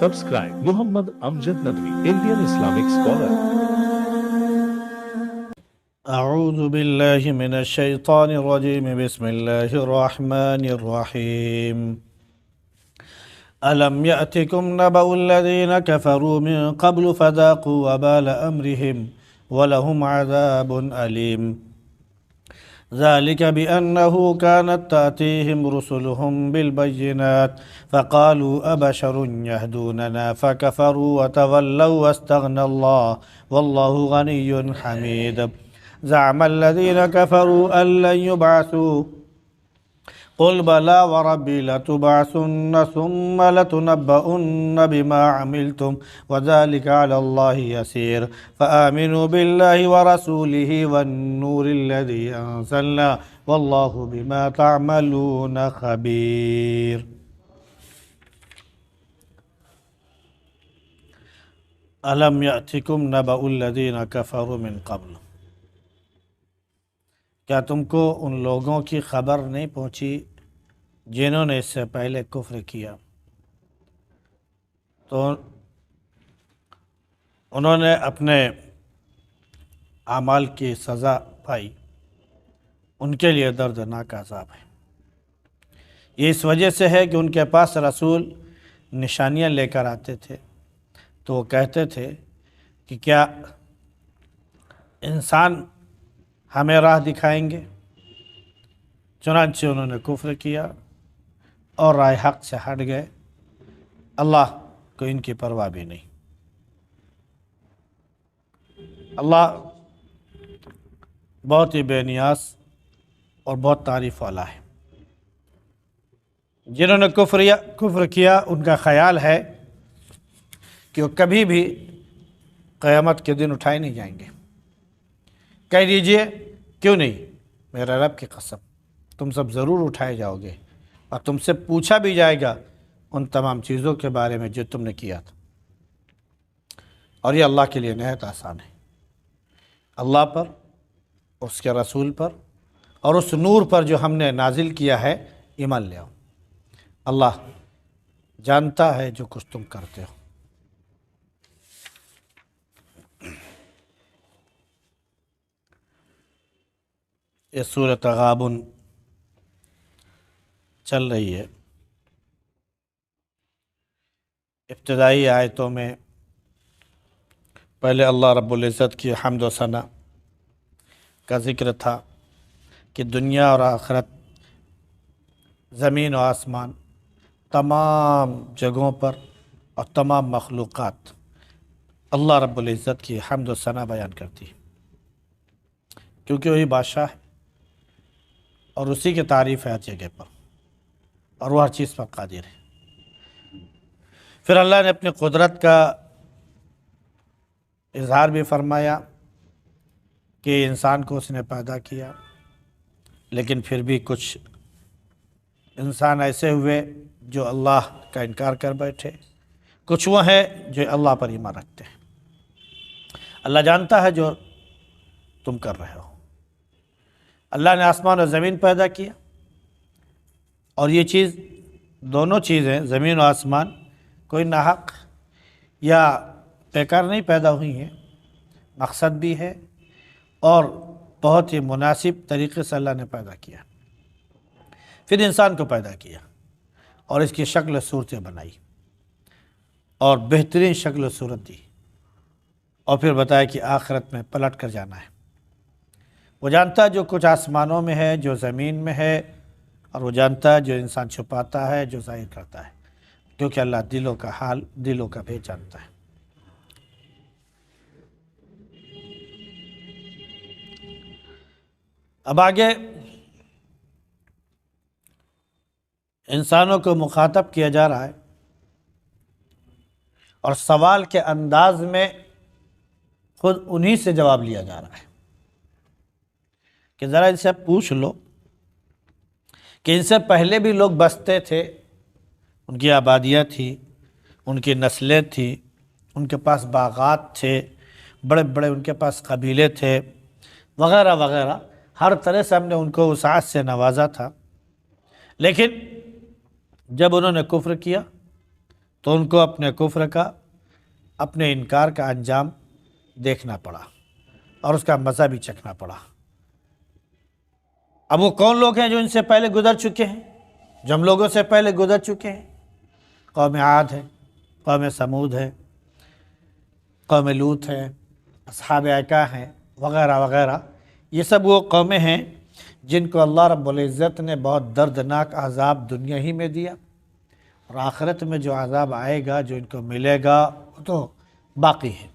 Subscribe Muhammad Amjad Nadwi, Indian Islamic scholar. أعوذ بالله من الشيطان الرجيم بسم الله الرحمن الرحيم ألم يأتكم نبأ الذين كفروا من قبل فذاقوا وبال أمرهم ولهم عذاب أليم ذلك بأنه كانت تأتيهم رسلهم بالبينات فقالوا أبشر يهدوننا فكفروا وتولوا واستغنى الله والله غني حميد زعم الذين كفروا أن لن يبعثوا قل بلى وربي لتبعثن ثم لتنبؤن بما عملتم وذلك على الله يسير فآمنوا بالله ورسوله والنور الذي أنزلنا والله بما تعملون خبير. ألم يأتكم نبأ الذين كفروا من قبل، کیا تم کو ان لوگوں کی خبر نہیں پہنچی جنہوں نے اس سے پہلے کفر کیا؟ تو انہوں نے اپنے اعمال کی سزا پائی، ان کے لیے دردناک عذاب ہے۔ یہ اس وجہ سے ہے کہ ان کے پاس رسول نشانیاں لے کر آتے تھے تو وہ کہتے تھے کہ کیا انسان ہمیں راہ دکھائیں گے؟ چنانچہ انہوں نے کفر کیا اور راہ حق سے ہٹ گئے، اللہ کو ان کی پرواہ بھی نہیں۔ اللہ بہت ہی بے نیاز اور بہت تعریف والا ہے۔ جنہوں نے کفر کیا ان کا خیال ہے کہ وہ کبھی بھی قیامت کے دن اٹھائے نہیں جائیں گے۔ کہہ دیجئے کیوں نہیں، میرا رب کی قسم تم سب ضرور اٹھائے جاؤ گے اور تم سے پوچھا بھی جائے گا ان تمام چیزوں کے بارے میں جو تم نے کیا تھا۔ اور یہ اللہ کے لیے نہایت آسان ہے۔ اللہ پر، اس کے رسول پر اور اس نور پر جو ہم نے نازل کیا ہے ایمان لے آؤ۔ اللہ جانتا ہے جو کچھ تم کرتے ہو۔ یہ سورۃ تغابن چل رہی ہے۔ ابتدائی آیتوں میں پہلے اللہ رب العزت کی حمد و ثنا کا ذکر تھا کہ دنیا اور آخرت، زمین و آسمان، تمام جگہوں پر اور تمام مخلوقات اللہ رب العزت کی حمد و ثنا بیان کرتی ہے، کیونکہ وہی بادشاہ ہے اور اسی کی تعریف ہے ہر جگہ پر، اور وہ ہر چیز پر قادر ہے۔ پھر اللہ نے اپنی قدرت کا اظہار بھی فرمایا کہ انسان کو اس نے پیدا کیا، لیکن پھر بھی کچھ انسان ایسے ہوئے جو اللہ کا انکار کر بیٹھے، کچھ وہ ہیں جو اللہ پر ایمان رکھتے ہیں۔ اللہ جانتا ہے جو تم کر رہے ہو۔ اللہ نے آسمان اور زمین پیدا کیا، اور یہ چیز، دونوں چیزیں زمین و آسمان کوئی ناحق یا بیکار نہیں پیدا ہوئی ہیں، مقصد بھی ہے اور بہت ہی مناسب طریقے سے اللہ نے پیدا کیا۔ پھر انسان کو پیدا کیا اور اس کی شکل و صورتیں بنائی اور بہترین شکل و صورت دی، اور پھر بتایا کہ آخرت میں پلٹ کر جانا ہے۔ وہ جانتا ہے جو کچھ آسمانوں میں ہے، جو زمین میں ہے، اور وہ جانتا ہے جو انسان چھپاتا ہے، جو ظاہر کرتا ہے، کیونکہ اللہ دلوں کا حال، دلوں کا بھید جانتا ہے۔ اب آگے انسانوں کو مخاطب کیا جا رہا ہے اور سوال کے انداز میں خود انہی سے جواب لیا جا رہا ہے کہ ذرا ان سے پوچھ لو کہ ان سے پہلے بھی لوگ بستے تھے، ان کی آبادیاں تھیں، ان کی نسلیں تھیں، ان کے پاس باغات تھے، بڑے بڑے ان کے پاس قبیلے تھے، وغیرہ وغیرہ، ہر طرح سے ہم نے ان کو وسعت سے نوازا تھا، لیکن جب انہوں نے کفر کیا تو ان کو اپنے کفر کا، اپنے انکار کا انجام دیکھنا پڑا اور اس کا مزہ بھی چکھنا پڑا۔ اب وہ کون لوگ ہیں جو ان سے پہلے گزر چکے ہیں، جو ہم لوگوں سے پہلے گزر چکے ہیں؟ قوم عاد ہے، قوم سمود ہے، قوم لوط ہے، اصحاب ایکا ہیں، وغیرہ وغیرہ۔ یہ سب وہ قومیں ہیں جن کو اللہ رب العزت نے بہت دردناک عذاب دنیا ہی میں دیا، اور آخرت میں جو عذاب آئے گا، جو ان کو ملے گا، وہ تو باقی ہے۔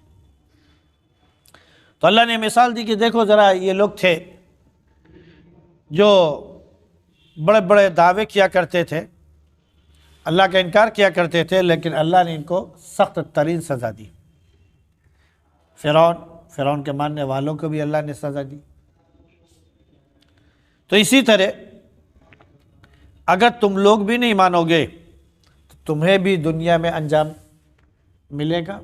تو اللہ نے مثال دی کہ دیکھو ذرا، یہ لوگ تھے جو بڑے بڑے دعوے کیا کرتے تھے، اللہ کا انکار کیا کرتے تھے، لیکن اللہ نے ان کو سخت ترین سزا دی۔ فرعون کے ماننے والوں کو بھی اللہ نے سزا دی۔ تو اسی طرح اگر تم لوگ بھی نہیں مانو گے تو تمہیں بھی دنیا میں انجام ملے گا،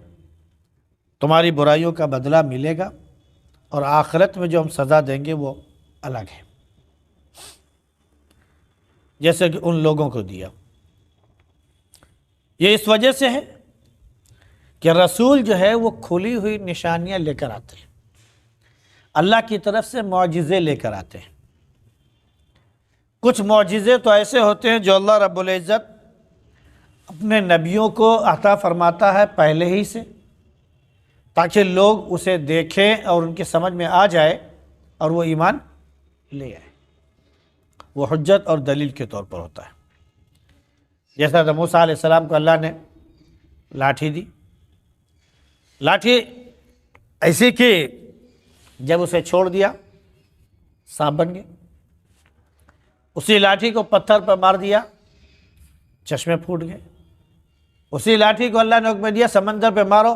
تمہاری برائیوں کا بدلہ ملے گا، اور آخرت میں جو ہم سزا دیں گے وہ الگ ہے، جیسے کہ ان لوگوں کو دیا۔ یہ اس وجہ سے ہے کہ رسول جو ہے وہ کھلی ہوئی نشانیاں لے کر آتے ہیں، اللہ کی طرف سے معجزے لے کر آتے ہیں۔ کچھ معجزے تو ایسے ہوتے ہیں جو اللہ رب العزت اپنے نبیوں کو عطا فرماتا ہے پہلے ہی سے، تاکہ لوگ اسے دیکھیں اور ان کی سمجھ میں آ جائے اور وہ ایمان لے آئے۔ وہ حجت اور دلیل کے طور پر ہوتا ہے۔ جیسا کہ موسیٰ علیہ السلام کو اللہ نے لاٹھی دی، لاٹھی ایسی کہ جب اسے چھوڑ دیا سانپ بن گئے، اسی لاٹھی کو پتھر پر مار دیا چشمے پھوٹ گئے، اسی لاٹھی کو اللہ نے حکم دیا سمندر پہ مارو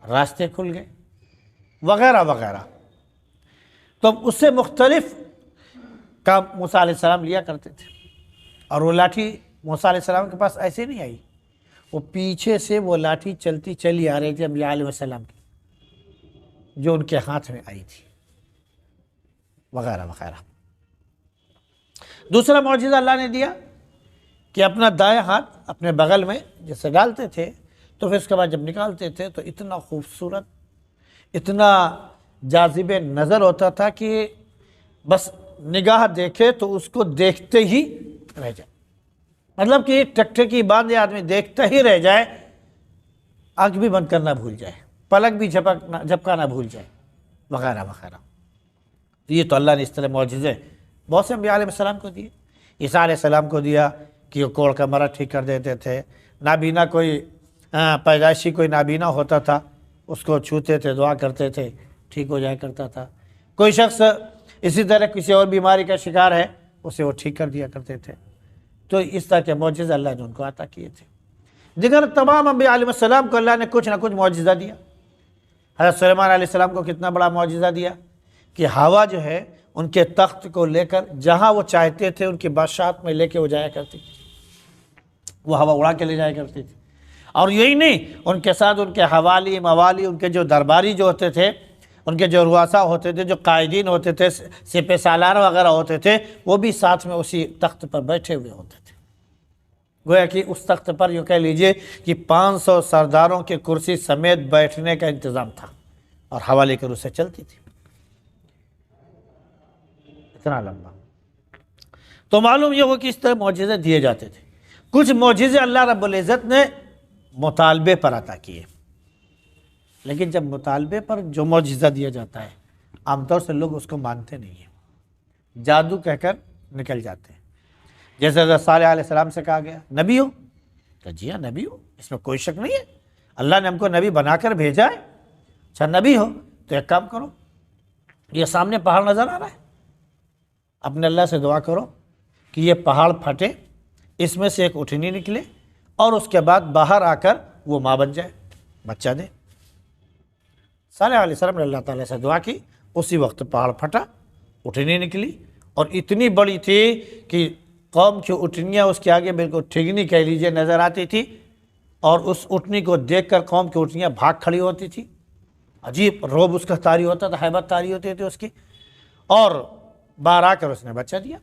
راستے کھل گئے، وغیرہ وغیرہ۔ تو اس سے مختلف کام موسیٰ علیہ السلام لیا کرتے تھے، اور وہ لاٹھی موسیٰ علیہ السلام کے پاس ایسے نہیں آئی، وہ پیچھے سے وہ لاٹھی چلتی چلی آ رہی تھی انبیاء علیہ السلام کی، جو ان کے ہاتھ میں آئی تھی، وغیرہ وغیرہ۔ دوسرا معجزہ اللہ نے دیا کہ اپنا دائیں ہاتھ اپنے بغل میں جیسے ڈالتے تھے تو پھر اس کے بعد جب نکالتے تھے تو اتنا خوبصورت، اتنا جاذب نظر ہوتا تھا کہ بس نگاہ دیکھے تو اس کو دیکھتے ہی رہ جائے، مطلب کہ ٹکٹکی باندھے آدمی دیکھتا ہی رہ جائے، آنکھ بھی بند کرنا بھول جائے، پلک بھی جھپکانا بھول جائے، وغیرہ وغیرہ۔ یہ تو اللہ نے اس طرح معجزے بہت سے انبیاء علیہ السلام کو دیے۔ عیسیٰ علیہ السلام کو دیا کہ وہ کوڑ کا مرض ٹھیک کر دیتے تھے، نابینا کوئی پیدائشی کوئی نابینا ہوتا تھا اس کو چھوتے تھے، دعا کرتے تھے، ٹھیک ہو جایا کرتا تھا۔ کوئی شخص اسی طرح کسی اور بیماری کا شکار ہے، اسے وہ ٹھیک کر دیا کرتے تھے۔ تو اس طرح کے معجزے اللہ نے ان کو عطا کیے تھے۔ دیگر تمام انبیاء علیہ السلام کو اللہ نے کچھ نہ کچھ معجزہ دیا۔ حضرت سلیمان علیہ السلام کو کتنا بڑا معجزہ دیا کہ ہوا جو ہے ان کے تخت کو لے کر جہاں وہ چاہتے تھے ان کی بادشاہت میں لے کے وہ جایا کرتی تھی، وہ ہوا اڑا کے لے جایا کرتی تھی۔ اور یہی نہیں، ان کے ساتھ ان کے حوالی موالی، ان کے جو درباری جو ہوتے تھے، ان کے جو رؤسا ہوتے تھے، جو قائدین ہوتے تھے، سپہ سالار وغیرہ ہوتے تھے، وہ بھی ساتھ میں اسی تخت پر بیٹھے ہوئے ہوتے تھے۔ گویا کہ اس تخت پر یوں کہہ لیجئے کہ 500 سرداروں کے کرسی سمیت بیٹھنے کا انتظام تھا، اور حوالے کر اسے چلتی تھی، اتنا لمبا۔ تو معلوم یہ ہو کہ اس طرح معجزے دیے جاتے تھے۔ کچھ معجزے اللہ رب العزت نے مطالبے پر عطا کیے، لیکن جب مطالبے پر جو معجزہ دیا جاتا ہے عام طور سے لوگ اس کو مانتے نہیں ہیں، جادو کہہ کر نکل جاتے ہیں۔ جیسے حضرت صالح علیہ السلام سے کہا گیا نبی ہو، تو جی ہاں نبی ہو، اس میں کوئی شک نہیں ہے، اللہ نے ہم کو نبی بنا کر بھیجا ہے۔ اچھا نبی ہو تو ایک کام کرو، یہ سامنے پہاڑ نظر آ رہا ہے، اپنے اللہ سے دعا کرو کہ یہ پہاڑ پھٹے، اس میں سے ایک اٹھنی نکلے، اور اس کے بعد باہر آ کر وہ ماں بن جائے، بچہ دے۔ صالح علیہ السلام نے اللہ تعالیٰ سے دعا کی، اسی وقت پہاڑ پھٹا، اٹھنی نکلی، اور اتنی بڑی تھی کہ قوم کی اٹھنیاں اس کے آگے بالکل ٹھگنی کہہ لیجیے نظر آتی تھی، اور اس اٹھنی کو دیکھ کر قوم کی اٹھنیاں بھاگ کھڑی ہوتی تھی، عجیب رعب اس کا طاری ہوتا تھا، ہیبت طاری ہوتی تھی اس کی، اور باہر آ کر اس نے بچہ دیا۔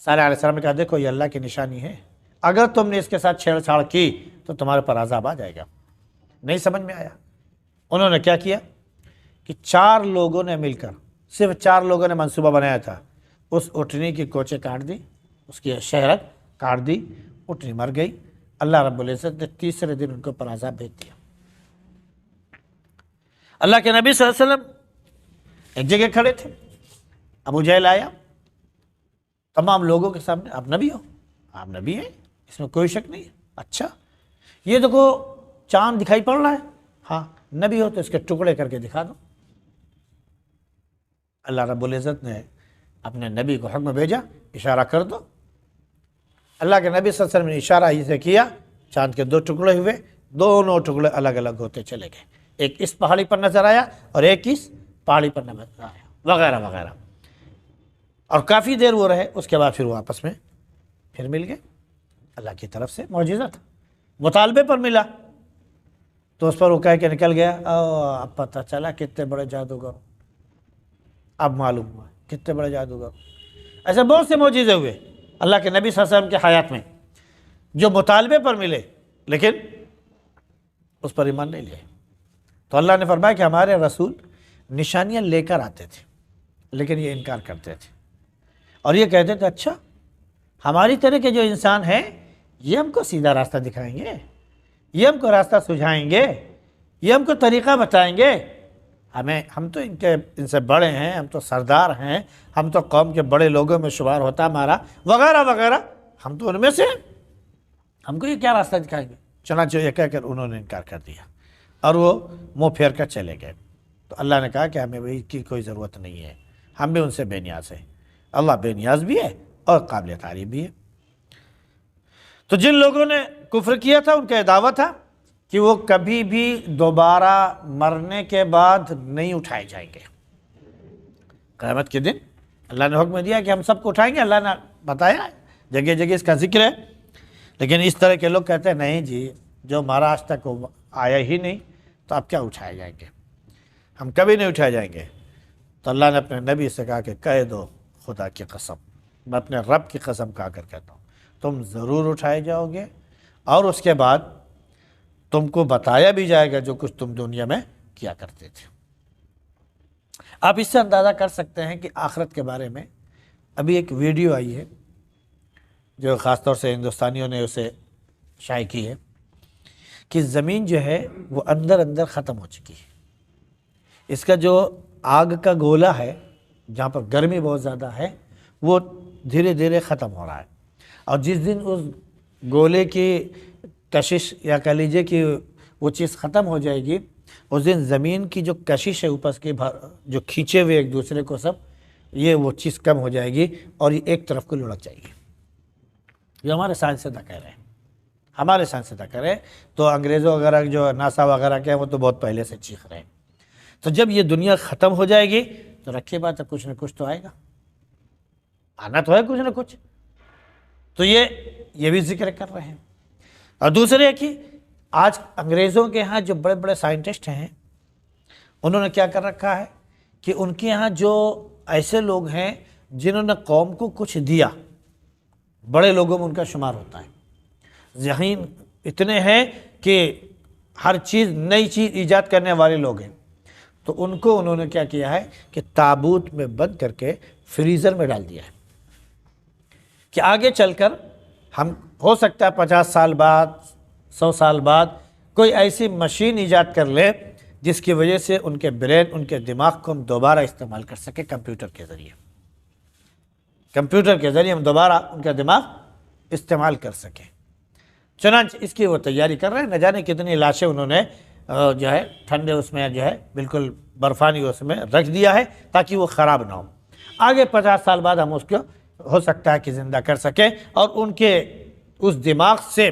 صالح علیہ السلام نے کہا دیکھو یہ اللہ کی نشانی ہے، اگر تم نے اس کے ساتھ چھیڑ چھاڑ کی تو تو تمہارے پر عذاب آ جائے گا۔ نہیں سمجھ میں آیا؟ انہوں نے کیا کیا کہ 4 لوگوں نے مل کر، صرف 4 لوگوں نے منصوبہ بنایا تھا، اس اٹھنی کی کوچے کاٹ دی، اس کی شہرت کاٹ دی، اٹھنی مر گئی۔ اللہ رب العزت نے تیسرے دن ان کو پر عذاب بھیج دیا۔ اللہ کے نبی صلی اللہ علیہ وسلم ایک جگہ کھڑے تھے، ابو جہل آیا تمام لوگوں کے سامنے، آپ نبی ہو، آپ نبی ہیں، اس میں کوئی شک نہیں ہے۔ اچھا یہ دیکھو چاند دکھائی پڑ رہا ہے، ہاں نبی ہو تو اس کے ٹکڑے کر کے دکھا دو۔ اللہ رب العزت نے اپنے نبی کو حکم بھیجا، اشارہ کر دو۔ اللہ کے نبی صلی اللہ علیہ وسلم نے اشارہ اسے کیا، چاند کے 2 ٹکڑے ہوئے، دونوں ٹکڑے الگ الگ ہوتے چلے گئے، ایک اس پہاڑی پر نظر آیا اور ایک اس پہاڑی پر نظر آیا، وغیرہ وغیرہ۔ اور کافی دیر وہ رہے، اس کے بعد پھر وہ آپس میں پھر مل گئے۔ اللہ کی طرف سے معجزہ تھا۔ مطالبے پر ملا تو اس پر وہ کہہ کے نکل گیا، اب پتہ چلا کتنے بڑے جادوگر، اب معلوم ہوا کتنے بڑے جادوگر۔ ایسے بہت سے معجزے ہوئے اللہ کے نبی صلی اللہ علیہ وسلم کے حیات میں جو مطالبے پر ملے لیکن اس پر ایمان نہیں لے۔ تو اللہ نے فرمایا کہ ہمارے رسول نشانیاں لے کر آتے تھے لیکن یہ انکار کرتے تھے، اور یہ کہتے تھے اچھا ہماری طرح کے جو انسان ہیں یہ ہم کو سیدھا راستہ دکھائیں گے، یہ ہم کو راستہ سجھائیں گے، یہ ہم کو طریقہ بتائیں گے، ہم تو ان سے بڑے ہیں، ہم تو سردار ہیں، ہم تو قوم کے بڑے لوگوں میں شمار ہوتا ہمارا، وغیرہ وغیرہ، ہم تو ان میں سے ہیں، ہم کو یہ کیا راستہ دکھائیں گے؟ چنانچہ یہ کہہ کر انہوں نے انکار کر دیا اور وہ منہ پھیر کر چلے گئے۔ تو اللہ نے کہا کہ ہمیں وہی کی کوئی ضرورت نہیں ہے، ہم بھی ان سے بے نیاز ہیں۔ اللہ بے نیاز بھی ہے اور قابل تعریف بھی ہے۔ تو جن لوگوں نے کفر کیا تھا ان کا یہ دعویٰ تھا کہ وہ کبھی بھی دوبارہ مرنے کے بعد نہیں اٹھائے جائیں گے۔ قیامت کے دن اللہ نے حکم دیا کہ ہم سب کو اٹھائیں گے، اللہ نے بتایا جگہ جگہ اس کا ذکر ہے، لیکن اس طرح کے لوگ کہتے ہیں نہیں جی جو ہمارا آج تک آیا ہی نہیں تو اب کیا اٹھائے جائیں گے، ہم کبھی نہیں اٹھائے جائیں گے۔ تو اللہ نے اپنے نبی سے کہا کہ کہہ دو خدا کی قسم، میں اپنے رب کی قسم کھا کر کہتا ہوں تم ضرور اٹھائے جاؤ گے، اور اس کے بعد تم کو بتایا بھی جائے گا جو کچھ تم دنیا میں کیا کرتے تھے۔ آپ اس سے اندازہ کر سکتے ہیں کہ آخرت کے بارے میں ابھی ایک ویڈیو آئی ہے جو خاص طور سے ہندوستانیوں نے اسے شائع کی ہے کہ زمین جو ہے وہ اندر اندر ختم ہو چکی ہے۔ اس کا جو آگ کا گولا ہے جہاں پر گرمی بہت زیادہ ہے وہ دھیرے دھیرے ختم ہو رہا ہے، اور جس دن اس گولے کی کشش یا کہہ لیجیے کہ وہ چیز ختم ہو جائے گی، اس دن زمین کی جو کشش ہے اوپر کی جو کھینچے ہوئے ایک دوسرے کو سب، یہ وہ چیز کم ہو جائے گی اور یہ ایک طرف کو لڑک جائے گی۔ یہ ہمارے سائنسداں کہہ رہے ہیں، ہمارے سائنسداں کہہ رہے ہیں، تو انگریزوں وغیرہ جو ناسا وغیرہ کے ہیں وہ تو بہت پہلے سے چیخ رہے ہیں۔ تو جب یہ دنیا ختم ہو جائے گی تو رکھیے بات ہے کچھ نہ کچھ تو آئے گا، آنا تو ہے کچھ نہ کچھ۔ تو یہ بھی ذکر کر رہے ہیں۔ اور دوسرے ہے کہ آج انگریزوں کے ہاں جو بڑے بڑے سائنٹسٹ ہیں انہوں نے کیا کر رکھا ہے کہ ان کے ہاں جو ایسے لوگ ہیں جنہوں نے قوم کو کچھ دیا، بڑے لوگوں میں ان کا شمار ہوتا ہے، ذہین اتنے ہیں کہ ہر چیز نئی چیز ایجاد کرنے والے لوگ ہیں، تو ان کو انہوں نے کیا کیا ہے کہ تابوت میں بند کر کے فریزر میں ڈال دیا ہے کہ آگے چل کر ہم ہو سکتا ہے 50 سال بعد 100 سال بعد کوئی ایسی مشین ایجاد کر لے جس کی وجہ سے ان کے برین، ان کے دماغ کو ہم دوبارہ استعمال کر سکیں کمپیوٹر کے ذریعے، کمپیوٹر کے ذریعے ہم دوبارہ ان کا دماغ استعمال کر سکیں۔ چنانچہ اس کی وہ تیاری کر رہے ہیں، نہ جانے کتنی لاشیں انہوں نے جو ہے ٹھنڈے اس میں جو ہے بالکل برفانی اس میں رکھ دیا ہے تاکہ وہ خراب نہ ہو۔ آگے 50 سال بعد ہم اس کو ہو سکتا ہے کہ زندہ کر سکیں، اور ان کے اس دماغ سے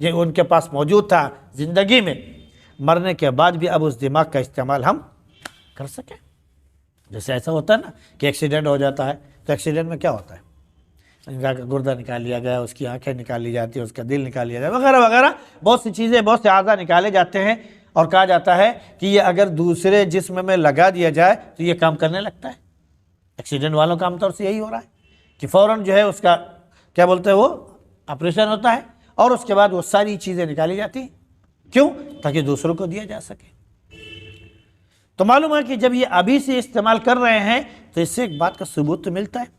جو ان کے پاس موجود تھا زندگی میں، مرنے کے بعد بھی اب اس دماغ کا استعمال ہم کر سکیں۔ جیسے ایسا ہوتا ہے نا کہ ایکسیڈنٹ ہو جاتا ہے، تو ایکسیڈنٹ میں کیا ہوتا ہے، ان کا گردہ نکال لیا گیا، اس کی آنکھیں نکال لی جاتی ہیں، اس کا دل نکال لیا جاتا ہے، وغیرہ وغیرہ، بہت سی چیزیں، بہت سے اعضاء نکالے جاتے ہیں، اور کہا جاتا ہے کہ یہ اگر دوسرے جسم میں لگا دیا جائے تو یہ کام کرنے لگتا ہے۔ ایکسیڈنٹ والوں کا عام طور سے یہی ہو رہا ہے کہ فوراً جو ہے اس کا کیا بولتے ہیں وہ آپریشن ہوتا ہے، اور اس کے بعد وہ ساری چیزیں نکالی جاتی ہیں، کیوں؟ تاکہ دوسروں کو دیا جا سکے۔ تو معلوم ہے کہ جب یہ ابھی سے استعمال کر رہے ہیں تو اس سے ایک بات کا ثبوت تو ملتا ہے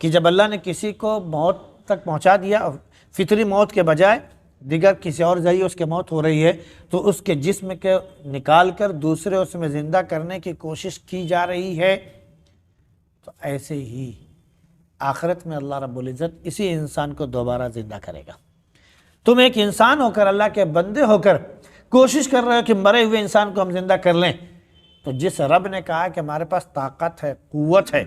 کہ جب اللہ نے کسی کو موت تک پہنچا دیا، فطری موت کے بجائے دیگر کسی اور ذریعے اس کی موت ہو رہی ہے، تو اس کے جسم کے نکال کر دوسرے اس میں زندہ کرنے کی کوشش کی جا رہی ہے، تو ایسے ہی آخرت میں اللہ رب العزت اسی انسان کو دوبارہ زندہ کرے گا۔ تم ایک انسان ہو کر، اللہ کے بندے ہو کر کوشش کر رہے ہو کہ مرے ہوئے انسان کو ہم زندہ کر لیں، تو جس رب نے کہا کہ ہمارے پاس طاقت ہے، قوت ہے،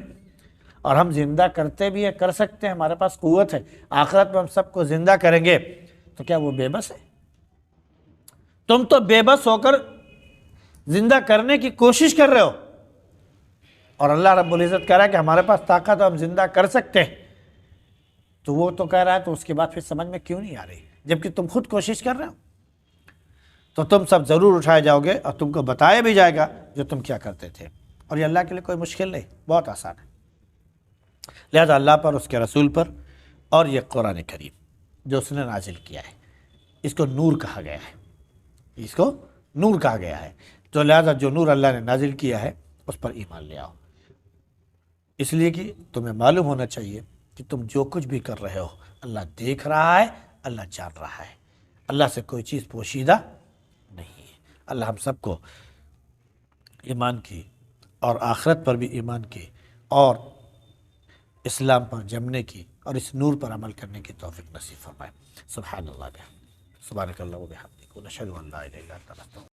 اور ہم زندہ کرتے بھی ہیں، کر سکتے ہیں، ہمارے پاس قوت ہے، آخرت میں ہم سب کو زندہ کریں گے، تو کیا وہ بے بس ہے؟ تم تو بے بس ہو کر زندہ کرنے کی کوشش کر رہے ہو، اور اللہ رب العزت کہہ رہا ہے کہ ہمارے پاس طاقت ہے، ہم زندہ کر سکتے ہیں، تو وہ تو کہہ رہا ہے، تو اس کے بعد پھر سمجھ میں کیوں نہیں آ رہی؟ جبکہ تم خود کوشش کر رہے ہو، تو تم سب ضرور اٹھائے جاؤ گے اور تم کو بتایا بھی جائے گا جو تم کیا کرتے تھے۔ اور یہ اللہ کے لیے کوئی مشکل نہیں، بہت آسان ہے۔ لہذا اللہ پر، اس کے رسول پر، اور یہ قرآن کریم جو اس نے نازل کیا ہے، اس کو نور کہا گیا ہے، اس کو نور کہا گیا ہے، تو لہذا جو نور اللہ نے نازل کیا ہے اس پر ایمان لے آؤ، اس لیے کہ تمہیں معلوم ہونا چاہیے کہ تم جو کچھ بھی کر رہے ہو اللہ دیکھ رہا ہے، اللہ جان رہا ہے، اللہ سے کوئی چیز پوشیدہ نہیں ہے۔ اللہ ہم سب کو ایمان کی اور آخرت پر بھی ایمان کی اور اسلام پر جمنے کی اور اس نور پر عمل کرنے کی توفیق نصیب فرمائے۔ سبحان اللہ بحمدہ، سبحانک اللہم و بحمدک، ونشہد ان لا الہ الا انت، نستغفرک۔